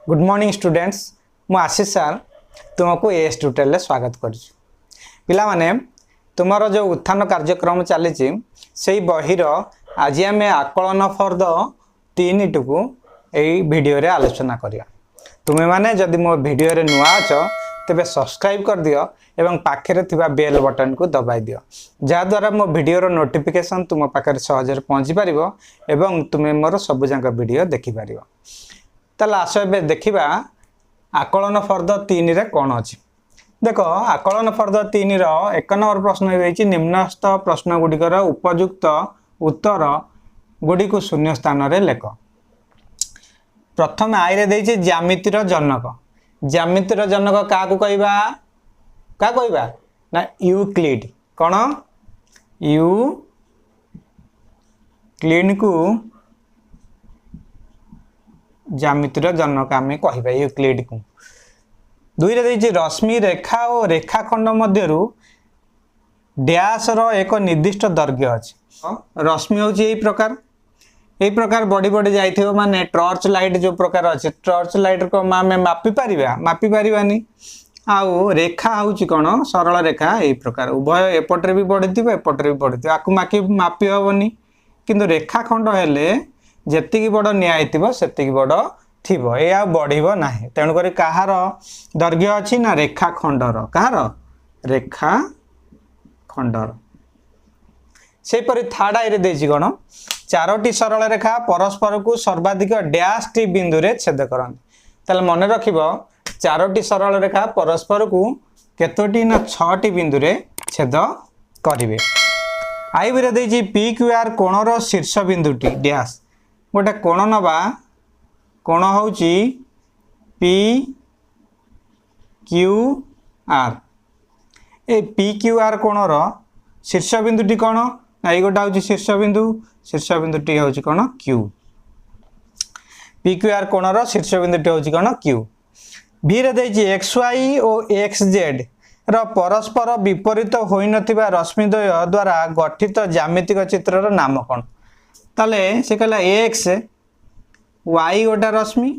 Good morning students मु आशीष sir तुमको S tutorial में स्वागत करुच्ची पिला माने तुमरो जो उत्थान कार्यक्रम चली से बहिर आज आम आकलन फॉर द 3 को यही वीडियो रे आलोचना करिया। तुम्हें माने जदि मो वीडियो रे नुआ अछ तेबे सब्सक्राइब कर दियो एवं पाखे थिबा बेल बटन को दबाई दियो जहा द्वारा मो वीडियो रो नोटिफिकेशन तुम पाखे सहज पहुँची पारिबो एवं तुम्हें मोर सब जाक वीडियो देखि पारिबो। ताले आस ए देखा आकलन फर्द 3 रे कौन अच्छी देख आकलन फर्द 3 रो 1 नंबर प्रश्न हो निम्नस्थ प्रश्न गुड़िकर उपयुक्त उत्तर गुड़ी को शून्य स्थान रे लेख। प्रथम आई रे देछि ज्यामितिर जनक ज्यामितिर जनक क्या कहबा क्या कहबा ना यूक्लिड कौन यूक्लिड को ज्यामितिर जनक आम कह यूक्लिड को। दुई रे रश्मि रेखा और रेखाखंड मध्यरु डैश रो एक निर्दिष्ट दैर्घ्य अच्छी रश्मि हूँ यही प्रकार बढ़ी बढ़ी जाइथिबो माने टॉर्च लाइट जो प्रकार अच्छे टॉर्च लाइट को आम मापी पारिबानी आउ रेखा हूँ कौन सरल रेखा यही प्रकार उभय एपटे भी बढ़ी एपटे भी बढ़ी आपको मापी हेनी किंतु रेखाखंड हेले जेतिकी बड़ निया सेतिकी बड़ थिबो ए आ बढ़िबो नाही तेणुक कहार दैर्घ्य अच्छी ना रेखा खंडर कहार रेखा खंडर सेपरि थर्ड आई रे देछि कोन 4टी सरल रेखा परस्पर को सर्वाधिक डैश टी बिंदु रे छेद करन ताले मन रखिबो 4टी सरल रेखा परस्पर को केतोटी ना 6टी बिंदु रे छेद करिवे। आई रे देछि पी क्यू आर कोणर शीर्ष बिंदुटी डैश गोटे कोण नवा कोण हूँ पी क्यू आर ए पी क्यू आर कोणर शीर्ष बिंदुटी कौन ना ये गोटा हूँ शीर्ष बिंदुटी हूँ कौन क्यू पी क्यू आर कोणर शीर्ष बिंदुटी हूँ कौन क्यू। भी रे देछि एक्स वाई और एक्स जेड रो परस्पर विपरीत होई नथिबा रश्मिद्वय द्वारा गठित ज्यामितिक चित्रर नाम कौन ताले से कहला एक्स वाई गोटा रश्मि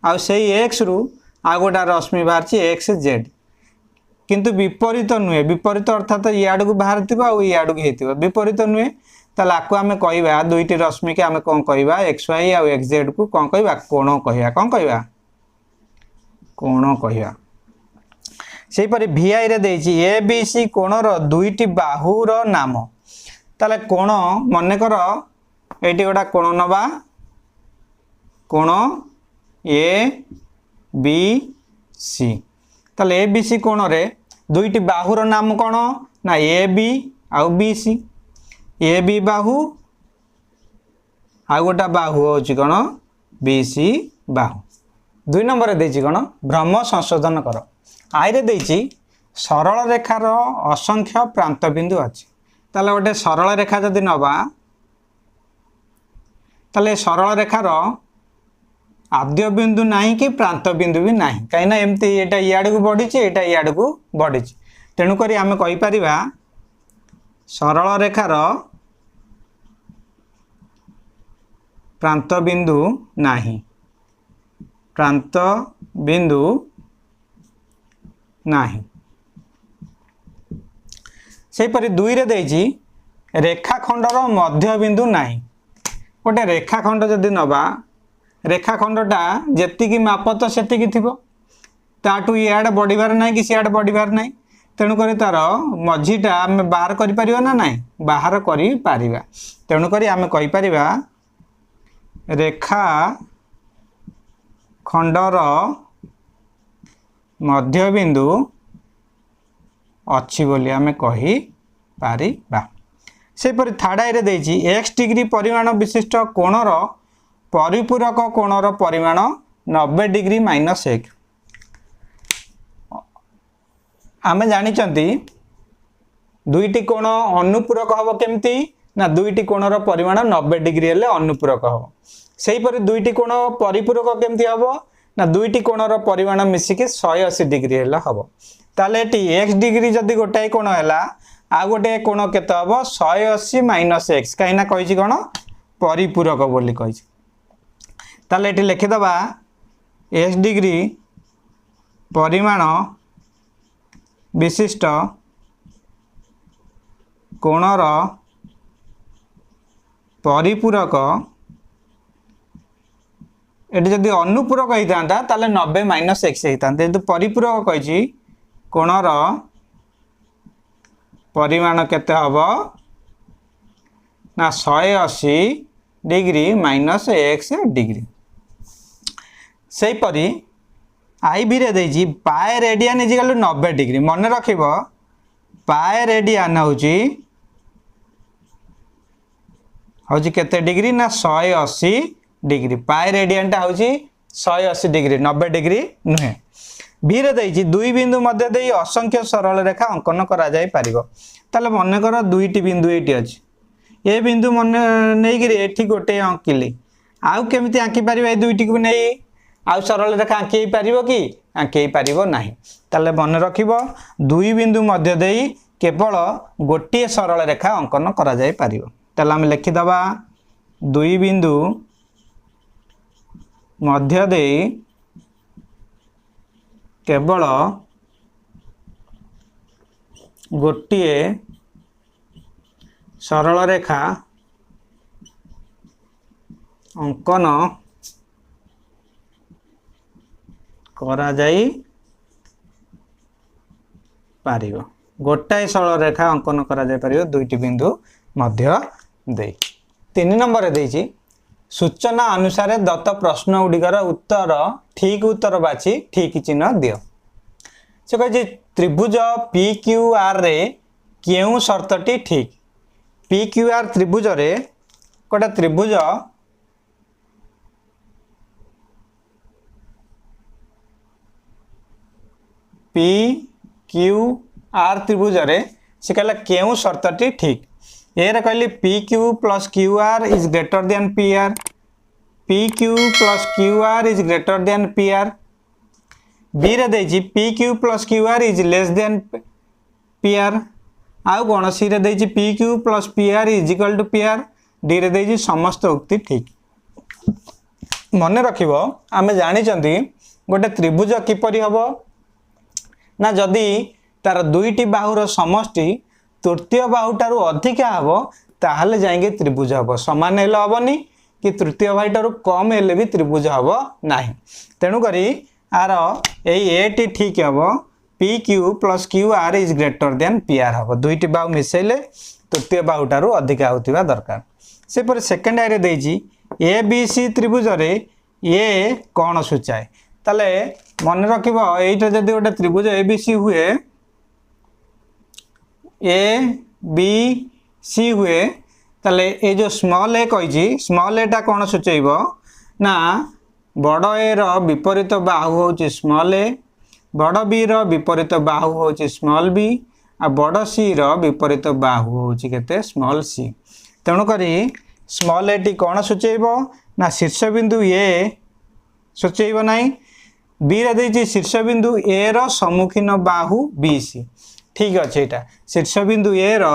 आउ से एक्स रु आ गोटा रश्मि बाहर एक्स जेड किंतु विपरीत नुहे विपरीत अर्थात इयाड़ को बाहर थी इयाड़ को होती विपरीत नुहे ताले आपको आम कह दुईटी रश्मि के आम कौन कह एक्स वाई आउ एक्स जेड को कौन कह कोण कह कौन कह कोण कह। सेपरि VI रे देछि ए बी सी कोणर दुईटी बाहुर नाम ताले कोण मनकर एटी गोटा कोण नवा कोण ए बी सी ताले ए बी सी कोण रे दुईटी बाहुर नाम कौन ना ए बी आउ बी सी ए बी बाहु आउ गोटा बाहु होची कौन बी सी बाहु। 2 नंबर देछि कौन भ्रम संशोधन कर आई रे देछि सरल रेखार असंख्य प्रांत बिंदु अछि ताले गोटे सरल रेखा जदि नवा ताले सरल रेखार आद्य बिंदु नहीं कि प्रांत बिंदु भी नहीं कहीं ना एमती एटा इयाड़ को बढ़ी एटा इयाड़ को बढ़ी तेणुक आम कहीपर सरल रेखार प्रांत बिंदु नहीं प्रांत बिंदु नहीं। सेपरि 2 रे देछि रेखाखंडर मध्य बिंदु नहीं गोटे रेखाखंड जदि नवा रेखाखंडटा जेतिकी माप तो सेतिकी थिबो ताटू इयाड़ बढ़िबार नहीं कि सियाड़ बढ़िबार नहीं तेणुक तार मझीटा आम बाहर करि परिबा ना नहीं बाहर करि पारिबा तेणुक आम कहि परिबा रेखा खंडर मध्य बिंदु अच्छी बोली आम कहि पारिबा। सेपरि थर्ड आई रे देछि x डिग्री परिमाण विशिष्ट कोणर परिपूरक कोणर परिमाण 90 डिग्री -1 आम जानी दुईटी कोण अनुपूरक हम केमती ना दुईटी कोणर परिमाण 90 डिग्री हेले अनुपूरक हम सेहीपरि दुईटी कोण परिपूरक केमती हम ना दुईटी कोणर परिमाण मिसिकी 180 डिग्री हेले हम ताले एक्स डिग्री जदि गोटाए कोण हैला आ गोटे कोण केते हम 180 - x कहीं कही कौन परिपूरक बोली कही ताले लिखिदबा एस डिग्री परिमाण विशिष्ट कोणर परिपूरक एटी जदि अनुपूरक होता ताले 90 माइनस एक्स होता जेहेतु परिपूरक कही कोणर परिमाण केते हब ना 180 डिग्री माइनस एक्स डिग्री से परी आई भी रे देजी पाए रेडियन इजिकल 90 डिग्री मन रखिब पाए रेडियन हूँ केते डिग्री ना 180 डिग्री पाए रेडियन टा हूँ 180 डिग्री 90 डिग्री नुहे भी रे देजी दुई बिंदु मध्य दे असंख्य सरल रेखा अंकन करा जाय पारिबो ताले मन कर दुईटी बिंदु एटी अछि ए बिंदु मन नहीं कि एठी गोटे अंकिली आउ केमिति आंकी पारिबो ए दुईटी को नहीं आउ सरल रेखा आंकी पारिबो कि आंकी पारिबो नाही ताले मन रखिबो दुई बिंदु मध्य दे केवल गोटे सरल रेखा अंकन करा जाय पारिबो ताले हम लिखि दबा दुई बिंदु मध्य दे केवल गोटे सरल रेखा अंकन करा जाई पारिबो गोटाए सरल रेखा अंकन करा जाई पारिबो दुईटी बिंदु मध्य दे 3 नंबर देछि सूचना अनुसार दत्त प्रश्न गुड़िकर उत्तर ठीक उत्तर बाछि ठीक चिन्ह दियो से कहे त्रिभुज पी क्यू आर रे केउ शर्तटी ठीक पी क्यू आर त्रिभुज रे कोटा त्रिभुज पी क्यू आर त्रिभुज रे से कहला केउ शर्तटी ठीक ए रे कहली P Q plus Q R is greater than P R P Q plus Q R is greater than P R B रे देछि P Q plus Q R is less than P R आउ कौन C रे देछि P Q plus P R is equal to P R D रे देछि समस्त उक्ति ठीक मन रखिबो आमे जानि चंती गोटे त्रिभुज किपरि हबो ना जदि तार दुईटी बाहुर समष्टि तृतीय बाहुटारू अधिका हम ताहले जाएंगे त्रिभुज हम सामान हेले हेनी कि तृतीय बाहुटारू कम हेले भी त्रिभुज हम ना तेणुक आर एटी ठीक हम P Q plus Q R is greater than P are हम दुईटी बाहु मिसेले तृतीय बाहुटारू अधिका होतिबा दरकार से पर सेकेंड आइरे देछि ए बी सी त्रिभुज रे ए कौन सूचाए ताले मन रखिबो एटा जदि गोटे त्रिभुज ए बी सी हुए ए बी सी हुए ताले ये जो स्मॉल ए कही स्मॉल एटा कौन सूचेब ना बड़ ए रो विपरीत बाहु होची स्मॉल ए बड़ बी रो विपरीत बाहु होची स्मॉल बी आ बड़ सी रो विपरीत बाहु होची केते स्मॉल सी तेणुक स्मॉल ए टी कौन सूचेब ना शीर्ष बिंदु ए सूचेब नाई बी रे देछि शीर्ष बिंदु ए रो सम्मुखीन बाहु बी सी ठीक अच्छे यहाँ शीर्ष बिंदु ए रो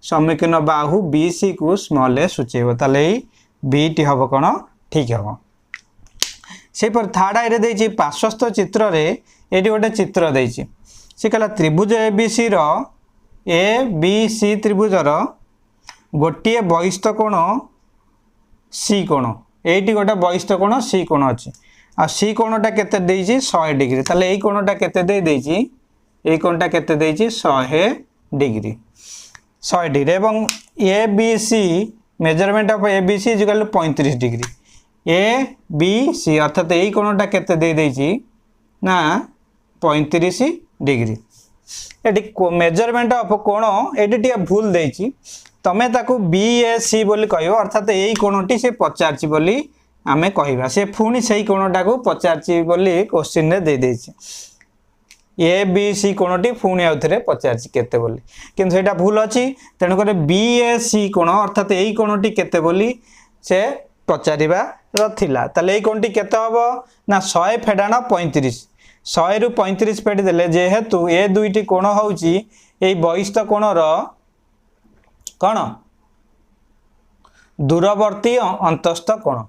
सम्मुखीन बाहु बी सी को स्मॉल ए सूचेब ताले बी टी हम कौन ठीक हम से पर थर्ड आइरे देछि पार्श्वस्थ चित्र रे एटी गोटे चित्र देछि से कहला त्रिभुज ए बी सी रो ए बी सी त्रिभुज रो गोटे बहिस्थ कोण सी कोण एटी गोटे बहिस्थ कोण सी कोण अच्छी आ सी कोणटा केते देछि 100 डिग्री ताले एई कोणटा केते दे देछि ए कोणटा केते देछि 100 डिग्री 100 डिग्री एवं A B C measurement of A B C is equal to 35 degree A B C अर्थात एई कोणटा केते दे देछि ना 35 डिग्री एटी मेजरमेंट ऑफ कोण एटी टिया भूल देछि तमे ताकू बी ए सी बोली कहयो अर्थात एई कोणटी से पचारछि बोली आमे कहिबा से पुणी सेही कोणटा को पचारछि बोली क्वेश्चन रे दे देछि ए बी सी कोणटी पुणी आउथरे पचारछि केते बोली किंतु सेटा भूल अछि तेणु करे बी ए सी कोण अर्थात एई कोणटी केते बोली से पचारिबा रथिला ताले एई कोणटी केते हबो ना 100 फेडाण 35 100 रु 35 फेडी देले जेहेतु ए दुईटी कोण होउची एई बहिस्थ कोणर कोण दूरवर्ती अंतस्थ कोण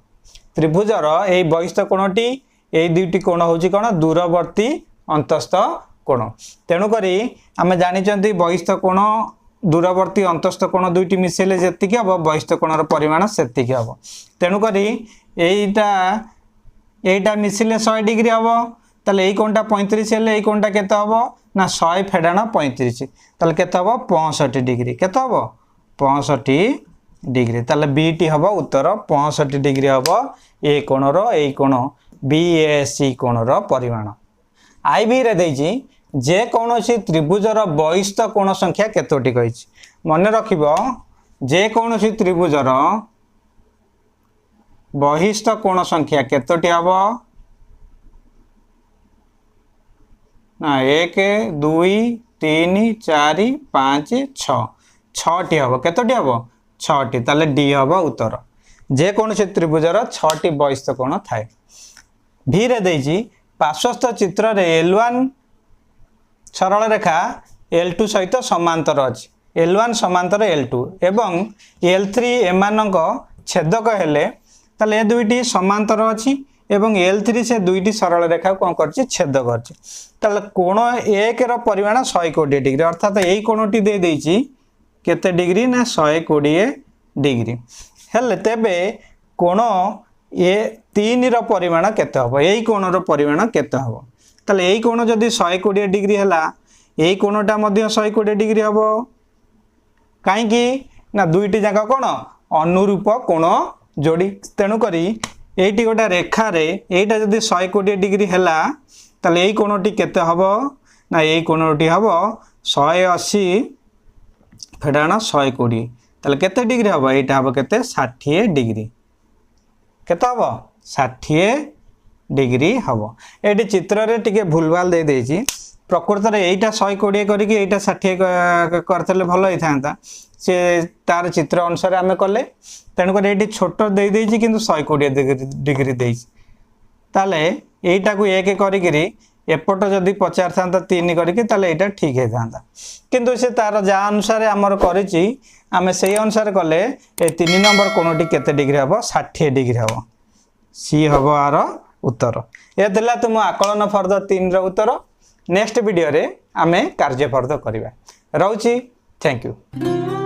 त्रिभुजर एई बहिस्थ कोणटी এই দুইটি কোণ হଉଛି କ'ଣ ଦୂରବର୍ତ୍ତୀ ଅନ୍ତସ୍ଥ କୋଣ। ତେଣୁକରି ଆମେ ଜାଣିଛନ୍ତି ବହିସ୍ଥ କୋଣ ଦୂରବର୍ତ୍ତୀ ଅନ୍ତସ୍ଥ କୋଣ ଦୁଇଟି ମିଶିଲେ ଯେତିକି ହେବ ବହିସ୍ଥ କୋଣର ପରିମାଣ ସେତିକି ହେବ। ତେଣୁକରି এইটা ମିଶିଲେ 100 ডিগ্রি ହେବ। তাহলে এই কোণটা 35 ହେଲେ এই কোণটা কেতে ହେବ না 100 ফেডাণ 35 তাহলে কেতে ହେବ 65 ডিগ্রি। কেতে ହେବ 65 ডিগ্রি। তাহলে বিটি ହେବ উত্তর 65 ডিগ্রি ହେବ এই কোণর এই কোণ বিএসি কোণর পরিমাণ। আইবি রে দেইছি যে কৌনসি ত্রিভুজর বহিস্থ কোণ সংখ্যা কেতোটি কইছি মনে রাখিব যে কৌনসি ত্রিভুজর বহিস্থ কোণ সংখ্যা কেতোটি হব না 1 2 3 4 5 6 6টি হব। কেতোটি হব 6টি। তাহলে ডি হব উত্তর। যে কৌনসি ত্রিভুজর 6টি বহিস্থ কোণ থাকে। ভি রে দেইছি पार्श्वस्थ चित्र रे L1 सरल रेखा L2 सहित समांतर अच्छी L1 समांतर L2 एवं L3 एमानक छेदक हेले ताले ए दुईटी समांतर अच्छी एवं L3 से दुईटी सरल रेखा कौन करछि छेद करछि। ताले कोण 1 रो परिमाण 120 डिग्री अर्थात एई कोणटी दे देछि केते डिग्री ना 120 डिग्री हेले तेबे कोण ए 3 रो परिमाण केते हबो एई कोणर परिमाण केते हबो। ताले एई कोण जदी 120 डिग्री हला एई कोणटा मध्ये 120 डिग्री हबो काई कि ना दुईटी जाका कोण अनुरूप कोण जोड़ी। तेणु करी एइटी गोटा रेखा रे एइटा जदी 120 डिग्री हला ताले एई कोणटी केते हबो ना एई कोणटी हबो 180 फेडाण 120 ताले केते डिग्री हबो एइटा हबो केते 60 डिग्री। केते हबो 60 डिग्री हबो। एटी चित्र रे टिके भूलभाल दे देछि प्रकृत रे एइटा 120 करी कि एइटा 60 करथले भलो होई थांता से तार चित्र अनुसार आमे कले। तेणु कर एटी छोट दे देछि किंतु 120 डिग्री देछि ताले एइटा को 1 करी कि एपट जदी पचार थांता 3 करी कि ताले एइटा ठीक हे थांता किंतु से तार जा अनुसार हमर करिछि आमे सेही अनुसार कले ए 3 नंबर कोणटी केते डिग्री हबो 60 डिग्री हबो। सी हबो आर उत्तर। ए देला तुम आकलन फर्द 3 रो उत्तर। नेक्स्ट वीडियो रे आमे कार्यफर्द करिबा। रहउची थैंक यू।